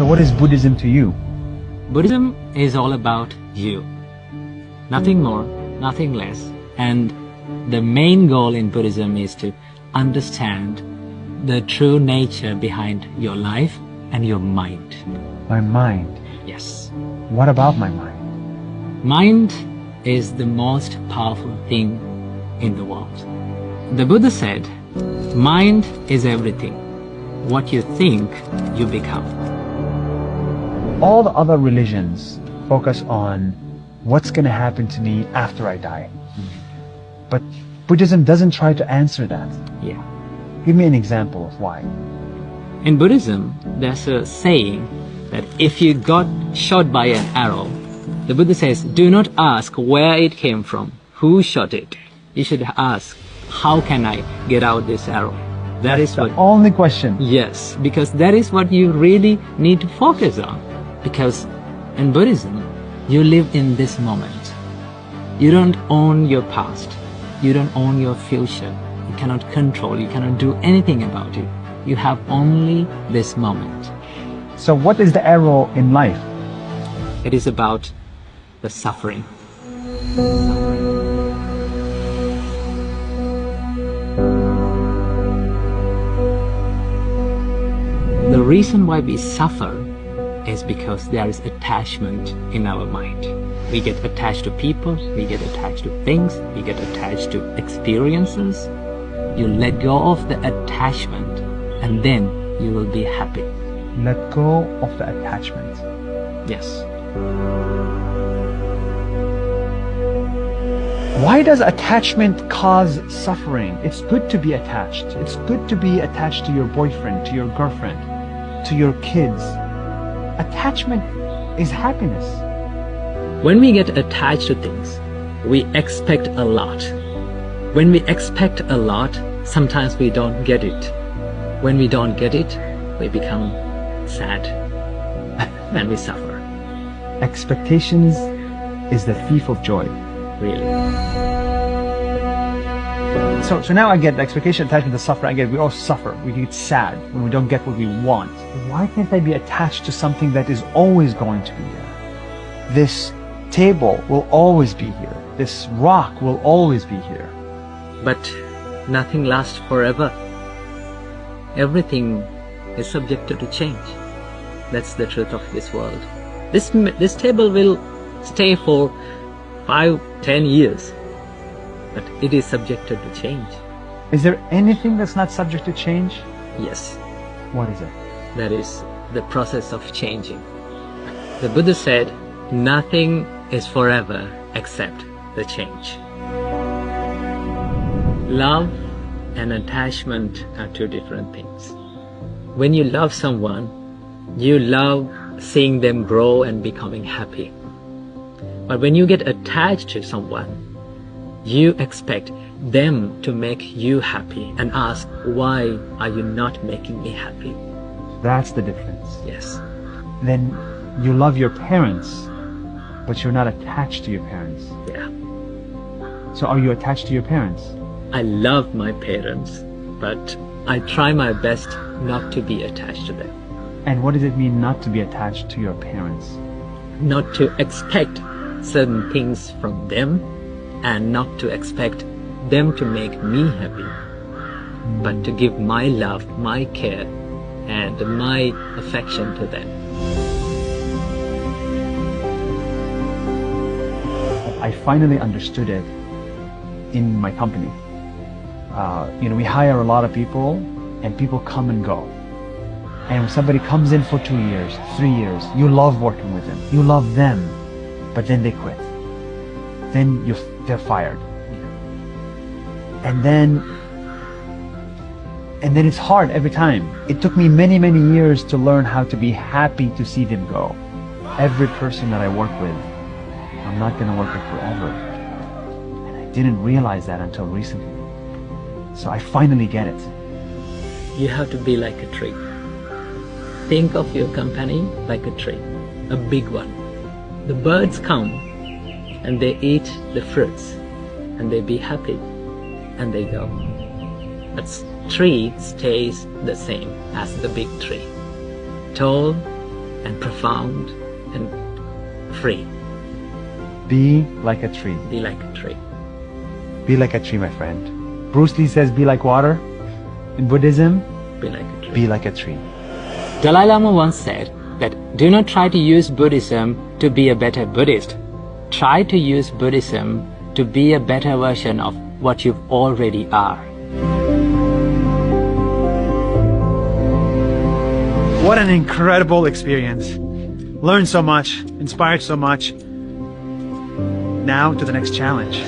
So what is Buddhism to you? Buddhism is all about you. Nothing more, nothing less. And the main goal in Buddhism is to understand the true nature behind your life and your mind. My mind. Yes. What about my mind? Mind is the most powerful thing in the world. The Buddha said, mind is everything. What you think, you become. All the other religions focus on what's going to happen to me after I die. But Buddhism doesn't try to answer that. Yeah. Give me an example of why. In Buddhism, there's a saying that if you got shot by an arrow, the Buddha says, do not ask where it came from, who shot it. You should ask, how can I get out this arrow? That is the what... only question. Yes, because that is what you really need to focus on. Because in Buddhism, you live in this moment. You don't own your past. You don't own your future. You cannot control, you cannot do anything about it. You have only this moment. So what is the arrow in life? It is about the suffering. The reason why we suffer is because there is attachment in our mind. We get attached to people, we get attached to things, we get attached to experiences. You let go of the attachment and then you will be happy. Let go of the attachment. Yes. Why does attachment cause suffering? It's good to be attached. It's good to be attached to your boyfriend, to your girlfriend, to your kids. Attachment is happiness. When we get attached to things, we expect a lot. When we expect a lot, sometimes we don't get it. When we don't get it, we become sad and we suffer. Expectations is the thief of joy. Really. So now I get the expectation, attachment, the suffering. I get, we all suffer. We get sad when we don't get what we want. Why can't I be attached to something that is always going to be there? This table will always be here. This rock will always be here. But nothing lasts forever. Everything is subjected to change. That's the truth of this world. This table will stay for 5-10 years, but it is subjected to change. Is there anything that's not subject to change? Yes. What is it? That is the process of changing. The Buddha said, nothing is forever except the change. Love and attachment are two different things. When you love someone, you love seeing them grow and becoming happy. But when you get attached to someone, you expect them to make you happy and ask, why are you not making me happy? That's the difference. Yes. Then you love your parents, but you're not attached to your parents. Yeah. So are you attached to your parents? I love my parents, but I try my best not to be attached to them. And what does it mean not to be attached to your parents? Not to expect certain things from them and not to expect them to make me happy, but to give my love, my care, and my affection to them. I finally understood it in my company. We hire a lot of people and people come and go. And when somebody comes in for 2 years, 3 years, you love working with them. You love them, but then they quit. Then they're fired. And then it's hard every time. It took me many, many years to learn how to be happy to see them go. Every person that I work with, I'm not going to work with forever. And I didn't realize that until recently. So I finally get it. You have to be like a tree. Think of your company like a tree, a big one. The birds come and they eat the fruits and they be happy and they go. But tree stays the same as the big tree. Tall, and profound and free. Be like a tree. Be like a tree. Be like a tree, my friend. Bruce Lee says, be like water. In Buddhism, Be like a tree. be like a tree. Dalai Lama once said that do not try to use Buddhism to be a better Buddhist. Try to use Buddhism to be a better version of what you already are. What an incredible experience. Learned so much, inspired so much. Now to the next challenge.